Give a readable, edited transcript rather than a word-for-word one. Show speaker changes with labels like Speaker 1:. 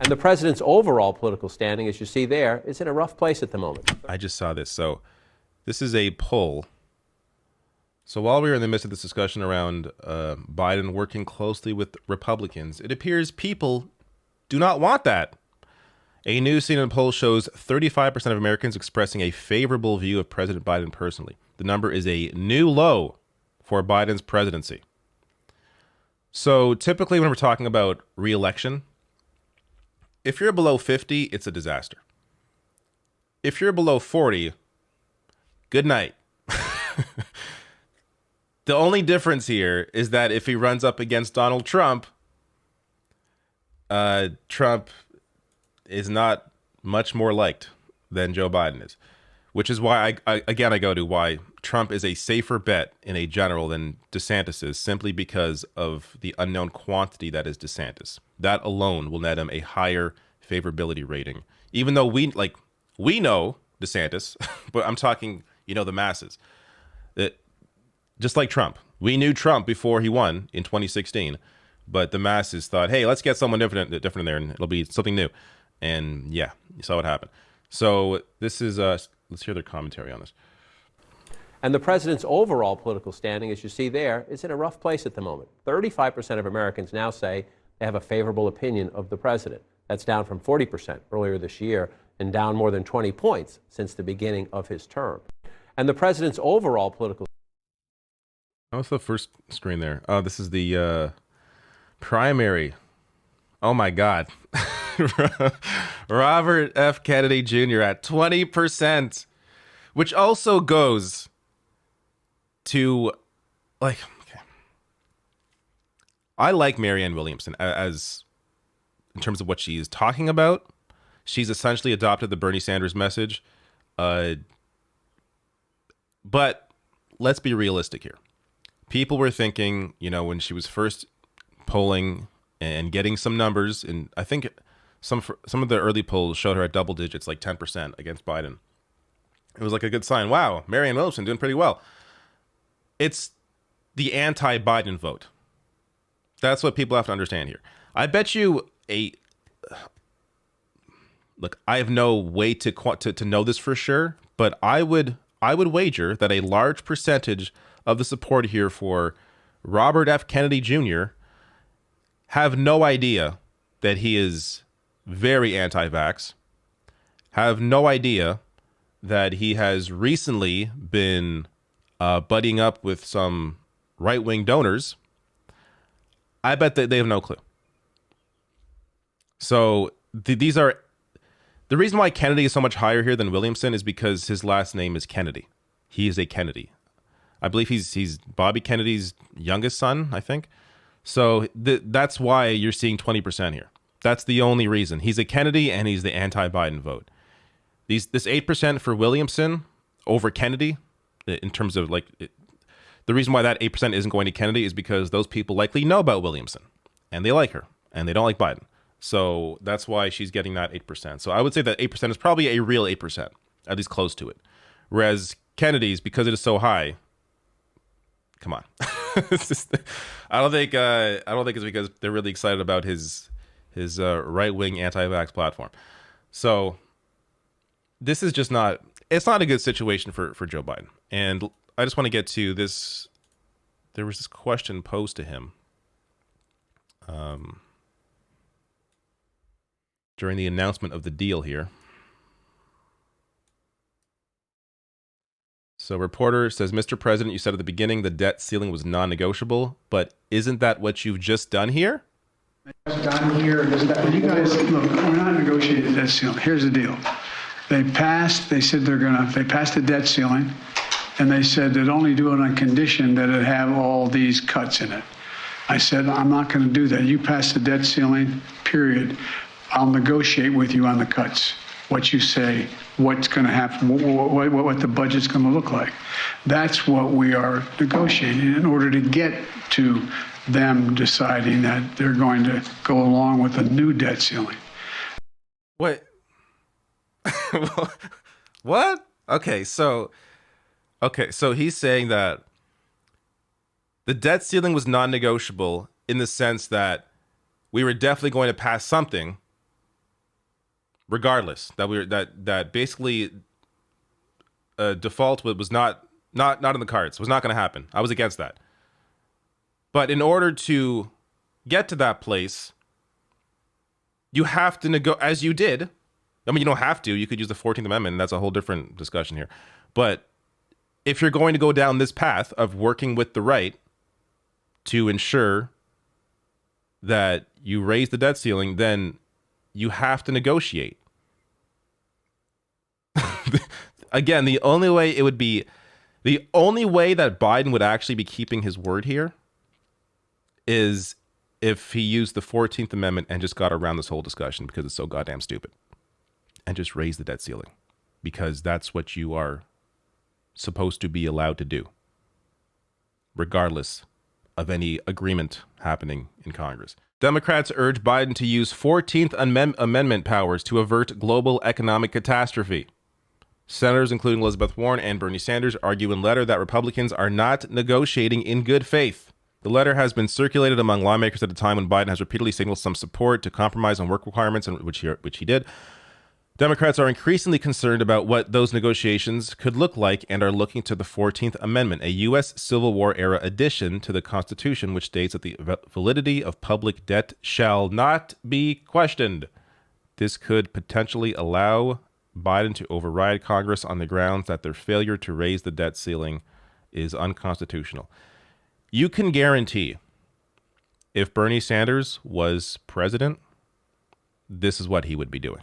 Speaker 1: And the president's overall political standing, as you see there, is in a rough place at the moment.
Speaker 2: I just saw this. So this is a poll. So while we were in the midst of this discussion around Biden working closely with Republicans, it appears people do not want that. A new CNN poll shows 35% of Americans expressing a favorable view of President Biden personally. The number is a new low for Biden's presidency. So typically when we're talking about re-election, if you're below 50, it's a disaster. If you're below 40, good night. The only difference here is that if he runs up against Donald Trump, Trump is not much more liked than Joe Biden is, which is why I go to why Trump is a safer bet in a general than DeSantis is, simply because of the unknown quantity that is DeSantis. That alone will net him a higher favorability rating, even though we know DeSantis, but I'm talking, the masses. Just like Trump, we knew Trump before he won in 2016, but the masses thought, hey, let's get someone different in there, and it'll be something new. And yeah, you saw what happened. So this is, let's hear their commentary on this.
Speaker 1: And the president's overall political standing, as you see there, is in a rough place at the moment. 35% of Americans now say they have a favorable opinion of the president. That's down from 40% earlier this year and down more than 20 points since the beginning of his term. And the president's overall political...
Speaker 2: What's the first screen there? Oh, this is the primary. Oh my God. Robert F. Kennedy Jr. at 20%, which also goes to, okay. I like Marianne Williamson as in terms of what she is talking about. She's essentially adopted the Bernie Sanders message. But let's be realistic here. People were thinking, when she was first polling and getting some numbers, and I think some of the early polls showed her at double digits, like 10% against Biden. It was like a good sign. Wow, Marianne Williamson doing pretty well. It's the anti-Biden vote. That's what people have to understand here. I bet you look, I have no way to know this for sure, but I would wager that a large percentage of the support here for Robert F. Kennedy Jr. have no idea that he is very anti-vax, have no idea that he has recently been buddying up with some right-wing donors. I bet that they have no clue. So these are... The reason why Kennedy is so much higher here than Williamson is because his last name is Kennedy. He is a Kennedy. I believe he's Bobby Kennedy's youngest son, I think. So that's why you're seeing 20% here. That's the only reason. He's a Kennedy and he's the anti-Biden vote. This 8% for Williamson over Kennedy, in terms of the reason why that 8% isn't going to Kennedy is because those people likely know about Williamson and they like her and they don't like Biden. So that's why she's getting that 8%. So I would say that 8% is probably a real 8%, at least close to it. Whereas Kennedy's, because it is so high, come on. I don't think it's because they're really excited about his right-wing anti-vax platform. So this is just not, it's not a good situation for Joe Biden. And I just want to get to this. There was this question posed to him during the announcement of the deal here. So reporter says, Mr. President, you said at the beginning the debt ceiling was non-negotiable, but isn't that what you've just done here?
Speaker 3: Done here. You guys, look, we're not negotiating the debt ceiling. Here's the deal. They passed the debt ceiling, and they said they'd only do it on condition that it have all these cuts in it. I said, I'm not going to do that. You pass the debt ceiling, period. I'll negotiate with you on the cuts. What you say, what's going to happen, what the budget's going to look like. That's what we are negotiating in order to get to them deciding that they're going to go along with a new debt ceiling.
Speaker 2: What? What? Okay, so he's saying that the debt ceiling was non-negotiable in the sense that we were definitely going to pass something, regardless, that basically default was not in the cards. Was not going to happen. I was against that. But in order to get to that place, you have to as you did. I mean, you don't have to. You could use the 14th Amendment, and that's a whole different discussion here. But if you're going to go down this path of working with the right to ensure that you raise the debt ceiling, then you have to negotiate. Again, the only way that Biden would actually be keeping his word here is if he used the 14th Amendment and just got around this whole discussion because it's so goddamn stupid, and just raise the debt ceiling, because that's what you are supposed to be allowed to do, regardless of any agreement happening in Congress. Democrats urge Biden to use 14th Amendment powers to avert global economic catastrophe. Senators, including Elizabeth Warren and Bernie Sanders, argue in letter that Republicans are not negotiating in good faith. The letter has been circulated among lawmakers at a time when Biden has repeatedly signaled some support to compromise on work requirements, which he did. Democrats are increasingly concerned about what those negotiations could look like and are looking to the 14th Amendment, a U.S. Civil War-era addition to the Constitution, which states that the validity of public debt shall not be questioned. This could potentially allow Biden to override Congress on the grounds that their failure to raise the debt ceiling is unconstitutional. You can guarantee if Bernie Sanders was president, this is what he would be doing.